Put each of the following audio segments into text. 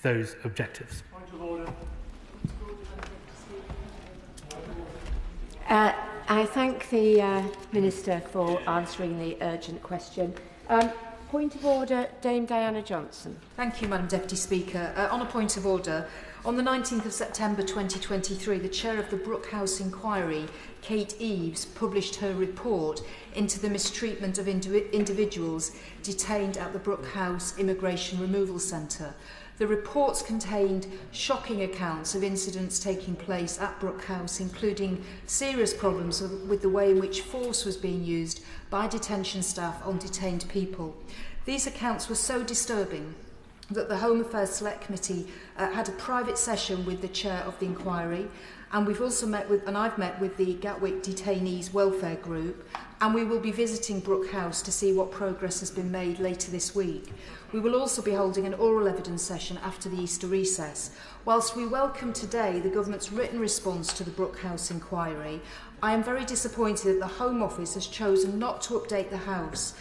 those objectives. Point of order. I thank the Minister for answering the urgent question. Point of order, Dame Diana Johnson. Thank you, Madam Deputy Speaker. On a point of order, on the 19th of September 2023, the chair of the Brook House Inquiry, Kate Eaves, published her report into the mistreatment of individuals detained at the Brook House Immigration Removal Centre. The reports contained shocking accounts of incidents taking place at Brook House, including serious problems with the way in which force was being used by detention staff on detained people. These accounts were so disturbing that the Home Affairs Select Committee had a private session with the chair of the inquiry, and we've also I've met with the Gatwick Detainees Welfare Group, and we will be visiting Brook House to see what progress has been made later this week. We will also be holding an oral evidence session after the Easter recess. Whilst we welcome today the Government's written response to the Brook House inquiry, I am very disappointed that the Home Office has chosen not to update the House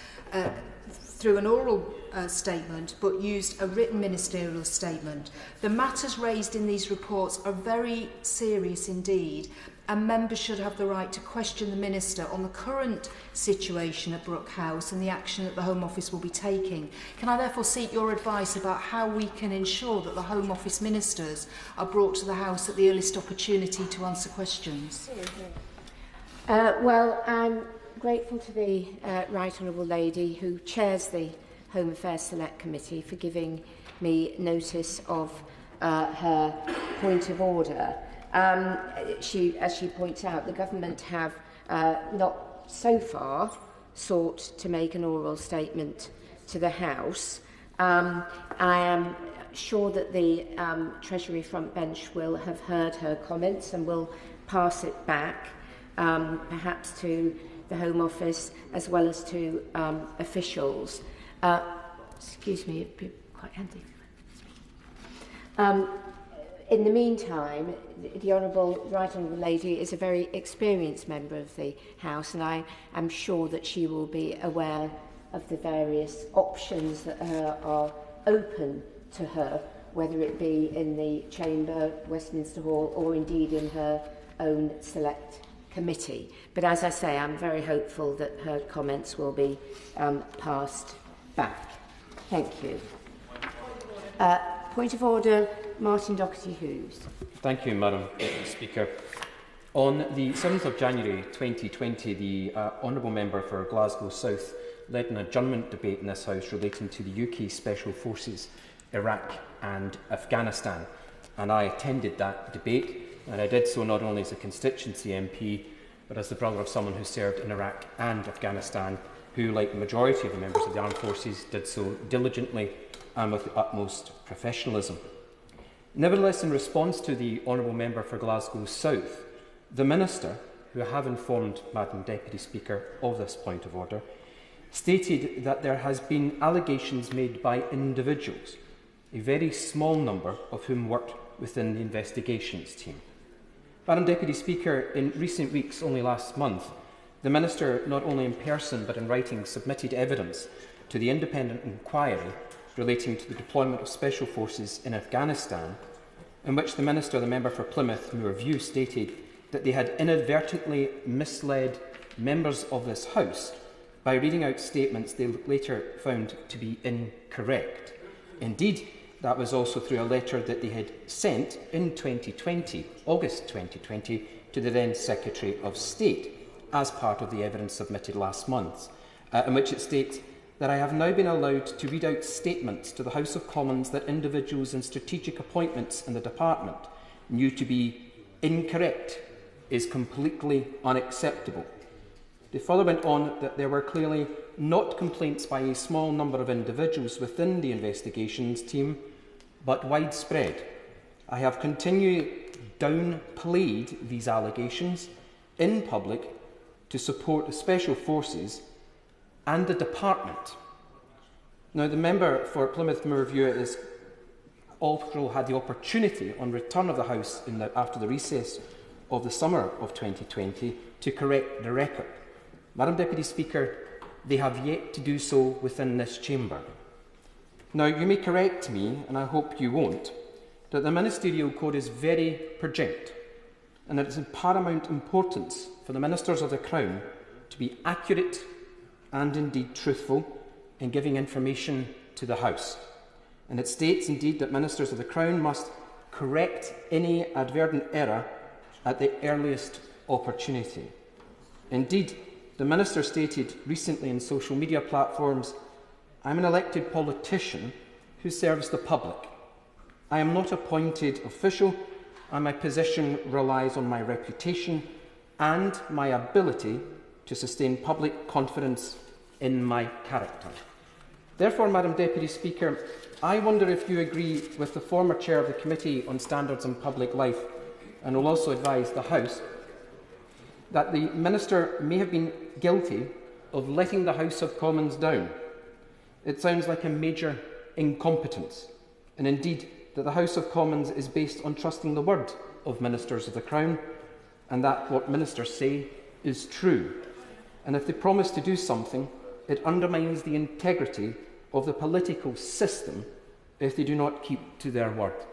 through an oral statement, but used a written ministerial statement. The matters raised in these reports are very serious indeed, and members should have the right to question the Minister on the current situation at Brook House and the action that the Home Office will be taking. Can I therefore seek your advice about how we can ensure that the Home Office ministers are brought to the House at the earliest opportunity to answer questions? Well, I'm grateful to the Right Honourable Lady who chairs the Home Affairs Select Committee for giving me notice of her point of order. As she points out, the Government have not so far sought to make an oral statement to the House. I am sure that the Treasury front bench will have heard her comments and will pass it back, perhaps to the Home Office as well as to officials. Excuse me, it'd be quite handy. In the meantime, the Right Honourable Lady is a very experienced member of the House, and I am sure that she will be aware of the various options that are open to her, whether it be in the Chamber, Westminster Hall, or indeed in her own select committee. But as I say, I'm very hopeful that her comments will be passed back. Thank you. Point of order, Martin Docherty-Hughes. Thank you, Madam Speaker. On the 7th of January 2020, the Honourable Member for Glasgow South led an adjournment debate in this House relating to the UK Special Forces, Iraq and Afghanistan. And I attended that debate, and I did so not only as a constituency MP, but as the brother of someone who served in Iraq and Afghanistan, who, like the majority of the members of the armed forces, did so diligently and with the utmost professionalism. Nevertheless, in response to the Honourable Member for Glasgow South, the Minister, who I have informed Madam Deputy Speaker of this point of order, stated that there has been allegations made by individuals, a very small number of whom worked within the investigations team. Madam Deputy Speaker, in recent weeks, only last month, the Minister, not only in person but in writing, submitted evidence to the independent inquiry relating to the deployment of special forces in Afghanistan, in which the Minister, the member for Plymouth Moorview, stated that they had inadvertently misled members of this House by reading out statements they later found to be incorrect. Indeed, that was also through a letter that they had sent in 2020, August 2020, to the then Secretary of State, as part of the evidence submitted last month, in which it states that I have now been allowed to read out statements to the House of Commons that individuals in strategic appointments in the department knew to be incorrect is completely unacceptable. They further went on that there were clearly not complaints by a small number of individuals within the investigations team, but widespread. I have continually downplayed these allegations in public to support the Special Forces and the department. Now, the member for Plymouth Moorview has also had the opportunity on return of the House after the recess of the summer of 2020 to correct the record. Madam Deputy Speaker, they have yet to do so within this chamber. Now, you may correct me, and I hope you won't, that the Ministerial Code is very purgent, and that it's of paramount importance for the Ministers of the Crown to be accurate and indeed truthful in giving information to the House. And it states indeed that Ministers of the Crown must correct any advertent error at the earliest opportunity. Indeed, the Minister stated recently in social media platforms, "I'm an elected politician who serves the public. I am not an appointed official, and my position relies on my reputation and my ability to sustain public confidence in my character." Therefore, Madam Deputy Speaker, I wonder if you agree with the former Chair of the Committee on Standards in Public Life, and will also advise the House, that the Minister may have been guilty of letting the House of Commons down. It sounds like a major incompetence, and indeed that the House of Commons is based on trusting the word of Ministers of the Crown, and that what ministers say is true. And if they promise to do something, it undermines the integrity of the political system if they do not keep to their word.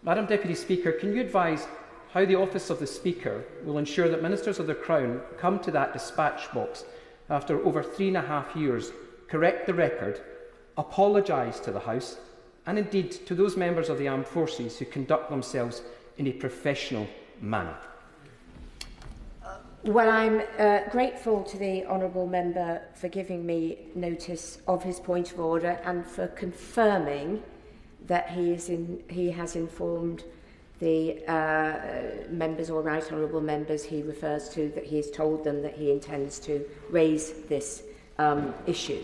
Madam Deputy Speaker, can you advise how the Office of the Speaker will ensure that Ministers of the Crown come to that dispatch box after over 3.5 years, correct the record, apologise to the House, and indeed to those members of the armed forces who conduct themselves in a professional manner? Well, I'm grateful to the honourable member for giving me notice of his point of order and for confirming that he has informed the members or right honourable members he refers to, that he has told them that he intends to raise this issue.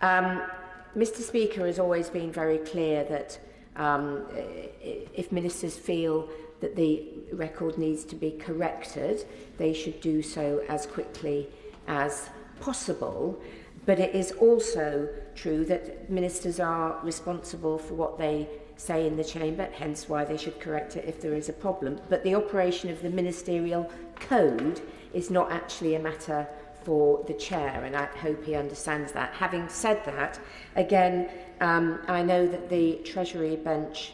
Mr. Speaker has always been very clear that if ministers feel that the record needs to be corrected, they should do so as quickly as possible. But it is also true that ministers are responsible for what they say in the chamber, hence why they should correct it if there is a problem. But the operation of the ministerial code is not actually a matter for the chair, and I hope he understands that. Having said that, again, I know that the Treasury bench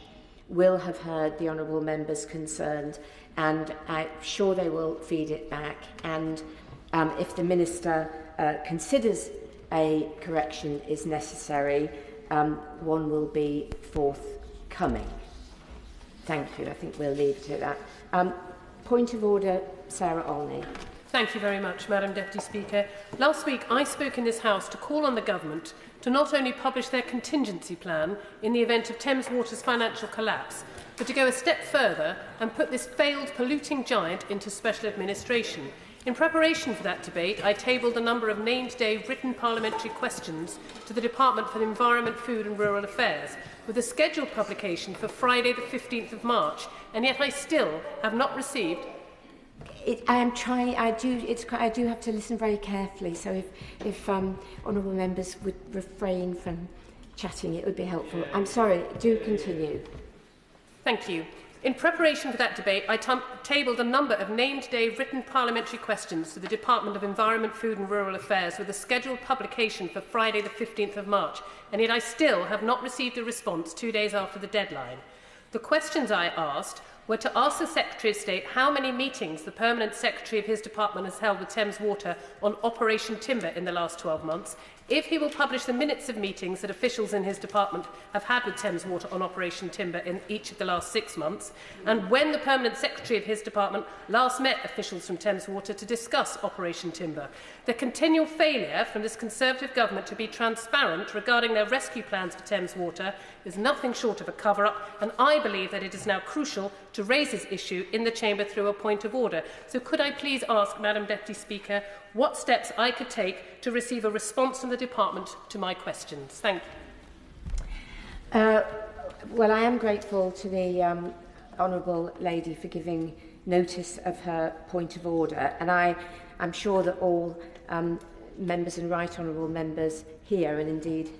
will have heard the honourable members concerned, and I'm sure they will feed it back. And if the Minister considers a correction is necessary, one will be forthcoming. Thank you. I think we'll leave it at that. Point of order, Sarah Olney. Thank you very much, Madam Deputy Speaker. Last week I spoke in this House to call on the Government to not only publish their contingency plan in the event of Thames Water's financial collapse, but to go a step further and put this failed polluting giant into special administration. In preparation for that debate, I tabled a number of named-day written parliamentary questions to the Department for the Environment, Food and Rural Affairs, with a scheduled publication for Friday the 15th of March, and yet I still have not received... I do have to listen very carefully, so if honourable members would refrain from chatting, it would be helpful. I'm sorry, do continue. Thank you. In preparation for that debate, I tabled a number of named-day written parliamentary questions to the Department of Environment, Food and Rural Affairs with a scheduled publication for Friday the 15th of March, and yet I still have not received a response 2 days after the deadline. The questions I asked were to ask the Secretary of State how many meetings the Permanent Secretary of his department has held with Thames Water on Operation Timber in the last 12 months, if he will publish the minutes of meetings that officials in his department have had with Thames Water on Operation Timber in each of the last 6 months, and when the Permanent Secretary of his department last met officials from Thames Water to discuss Operation Timber. The continual failure from this Conservative government to be transparent regarding their rescue plans for Thames Water is nothing short of a cover-up, and I believe that it is now crucial to raise this issue in the Chamber through a point of order. So could I please ask, Madam Deputy Speaker, what steps I could take to receive a response from the Department to my questions? Thank you. Well, I am grateful to the honourable lady for giving notice of her point of order, and I'm sure that all members and right honourable members here, and indeed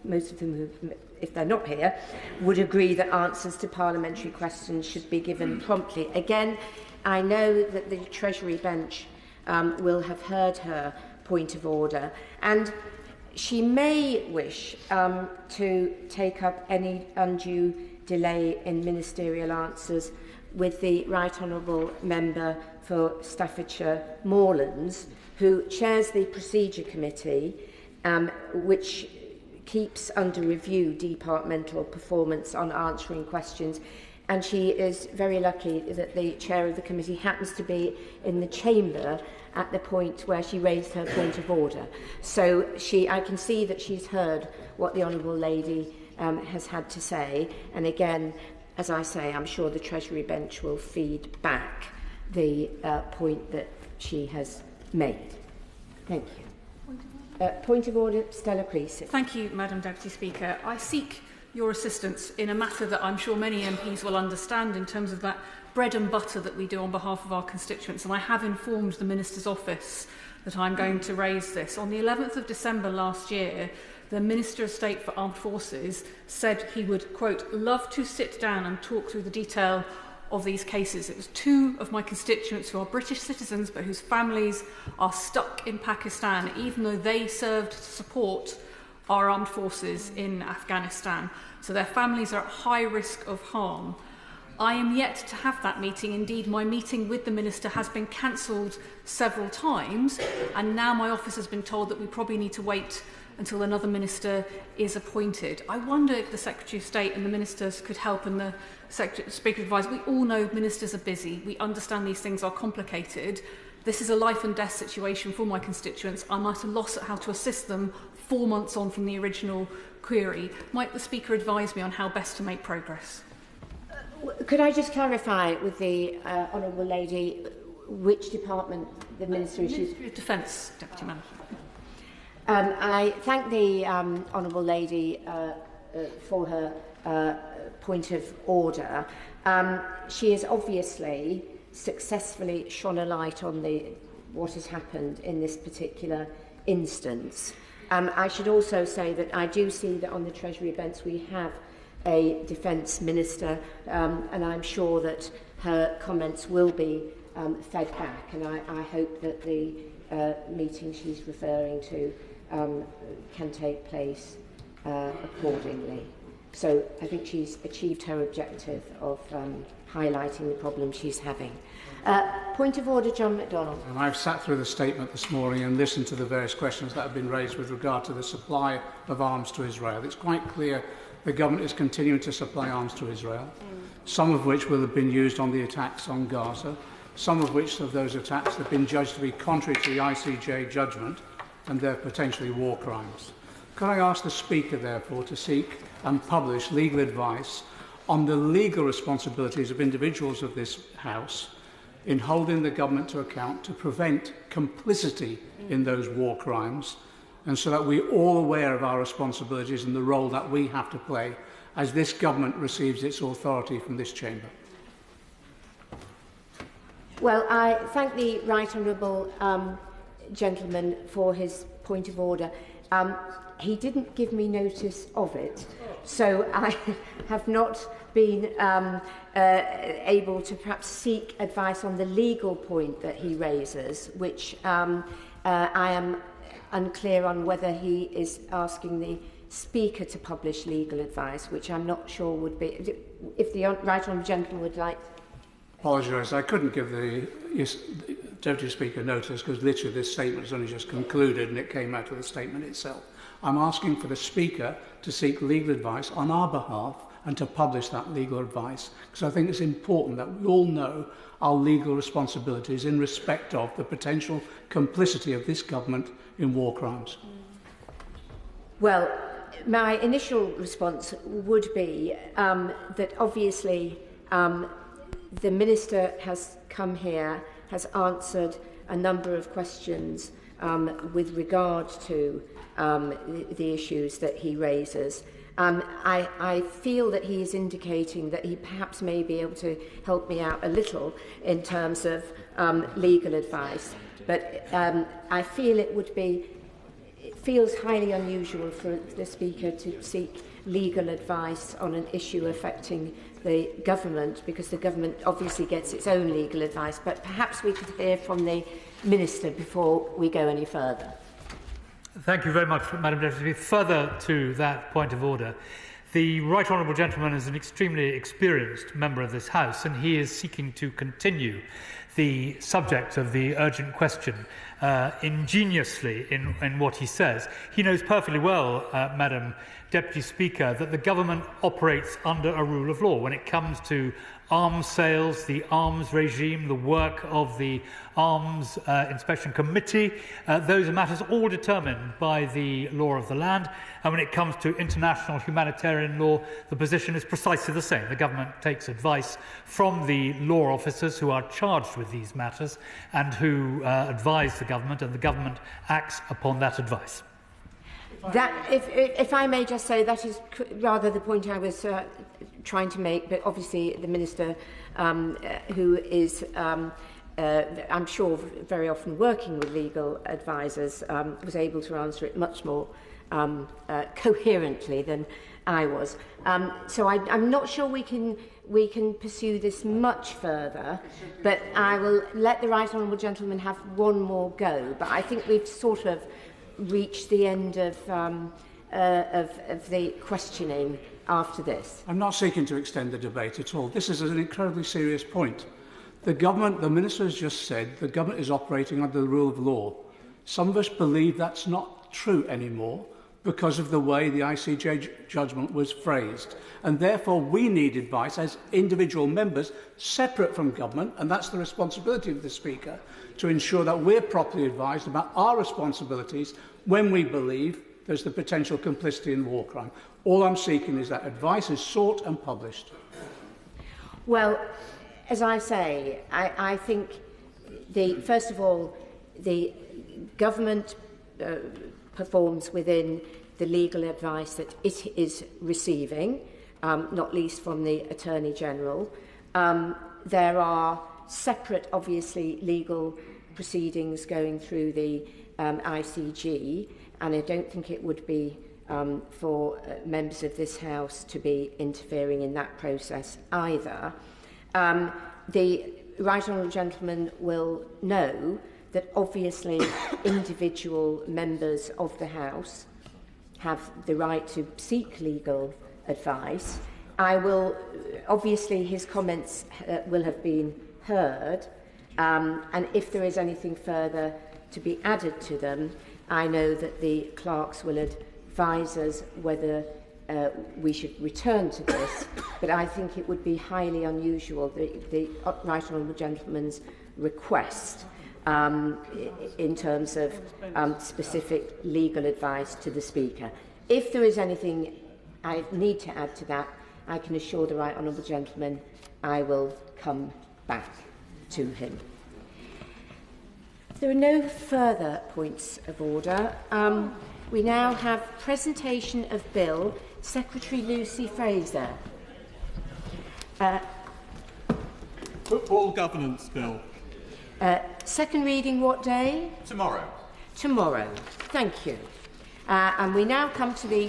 most of them, if they're not here, would agree that answers to parliamentary questions should be given promptly. Again, I know that the Treasury bench will have heard her point of order, and She may wish to take up any undue delay in ministerial answers with the Right Honourable Member for Staffordshire Moorlands, who chairs the Procedure Committee, which keeps under review departmental performance on answering questions. And she is very lucky that the chair of the committee happens to be in the chamber at the point where she raised her point of order. So I can see that she's heard what the Honourable Lady has had to say. And again, as I say, I'm sure the Treasury bench will feed back the point that she has made. Thank you. Point of order, Stella Creasy. Thank you, Madam Deputy Speaker. I seek your assistance in a matter that I'm sure many MPs will understand in terms of that bread and butter that we do on behalf of our constituents, and I have informed the Minister's office that I'm going to raise this. On the 11th of December last year, the Minister of State for Armed Forces said he would, quote, love to sit down and talk through the detail of these cases. It was two of my constituents who are British citizens but whose families are stuck in Pakistan, even though they served to support our armed forces in Afghanistan. So their families are at high risk of harm. I am yet to have that meeting. Indeed, my meeting with the Minister has been cancelled several times, and now my office has been told that we probably need to wait until another Minister is appointed. I wonder if the Secretary of State and the Ministers could help, and the Speaker advise. We all know Ministers are busy. We understand these things are complicated. This is a life and death situation for my constituents. I'm at a loss at how to assist them 4 months on from the original query. Might the Speaker advise me on how best to make progress? Could I just clarify with the Honourable Lady which department the Minister is? Ministry of Defence, Deputy Manager. I thank the Honourable Lady for her point of order. She has obviously successfully shone a light on what has happened in this particular instance. I should also say that I do see that on the Treasury bench we have a Defence Minister, and I'm sure that her comments will be fed back, and I hope that the meeting she's referring to can take place accordingly. So I think she's achieved her objective of highlighting the problem she's having. Point of order, John McDonnell. And I've sat through the statement this morning and listened to the various questions that have been raised with regard to the supply of arms to Israel. It's quite clear the government is continuing to supply arms to Israel, some of which will have been used on the attacks on Gaza, some of which of those attacks have been judged to be contrary to the ICJ judgment, and they're potentially war crimes. Could I ask the Speaker, therefore, to seek and publish legal advice on the legal responsibilities of individuals of this House in holding the government to account to prevent complicity in those war crimes, and so that we're all aware of our responsibilities and the role that we have to play as this government receives its authority from this chamber? Well, I thank the Right Honourable gentleman for his point of order. He didn't give me notice of it, so I have not been able to perhaps seek advice on the legal point that he raises, which I am unclear on whether he is asking the Speaker to publish legal advice, which I'm not sure would be. If the Right Honourable gentleman would like. Apologise, I couldn't give the Deputy Speaker notice because literally this statement has only just concluded and it came out of the statement itself. I'm asking for the Speaker to seek legal advice on our behalf and to publish that legal advice, because I think it's important that we all know our legal responsibilities in respect of the potential complicity of this government in war crimes. Well, my initial response would be that obviously the Minister has come here, has answered a number of questions with regard to the issues that he raises. I feel that he is indicating that he perhaps may be able to help me out a little in terms of legal advice, but I feel it feels highly unusual for the Speaker to seek legal advice on an issue affecting the government, because the government obviously gets its own legal advice, but perhaps we could hear from the Minister before we go any further. Thank you very much, Madam Deputy. Further to that point of order, the Right Honourable Gentleman is an extremely experienced member of this House, and he is seeking to continue the subject of the urgent question ingeniously in what he says. He knows perfectly well, Madam Deputy Speaker, that the government operates under a rule of law when it comes to arms sales, the arms regime, the work of the Arms Inspection Committee. Those are matters all determined by the law of the land. And when it comes to international humanitarian law, the position is precisely the same. The government takes advice from the law officers who are charged with these matters and who advise the government, and the government acts upon that advice. That, if I may just say, that is rather the point I was trying to make, but obviously the Minister, who is, I'm sure, very often working with legal advisers, was able to answer it much more coherently than I was. So I'm not sure we can pursue this much further, but I will let the Right Honourable Gentleman have one more go. But I think we've sort of reached the end of the questioning after this. I'm not seeking to extend the debate at all. This is an incredibly serious point. The government, the Minister has just said, the government is operating under the rule of law. Some of us believe that's not true anymore because of the way the ICJ judgment was phrased. And therefore we need advice as individual members separate from government, and that's the responsibility of the Speaker, to ensure that we're properly advised about our responsibilities when we believe there's the potential complicity in war crime. All I'm seeking is that advice is sought and published. Well, as I say, I think, first of all, the government performs within the legal advice that it is receiving, not least from the Attorney General. There are separate, obviously, legal proceedings going through the ICG, and I don't think it would be for members of this House to be interfering in that process either. The Right Honourable Gentleman will know that obviously individual members of the House have the right to seek legal advice. Obviously his comments will have been heard, and if there is anything further to be added to them, I know that the clerks will advise us whether we should return to this, but I think it would be highly unusual, the Right Honourable Gentleman's request in terms of specific legal advice to the Speaker. If there is anything I need to add to that, I can assure the Right Honourable Gentleman I will come back to him. There are no further points of order. We now have presentation of bill. Secretary Lucy Fraser. Football Governance Bill. Second reading what day? Tomorrow. Tomorrow. Thank you. And we now come to the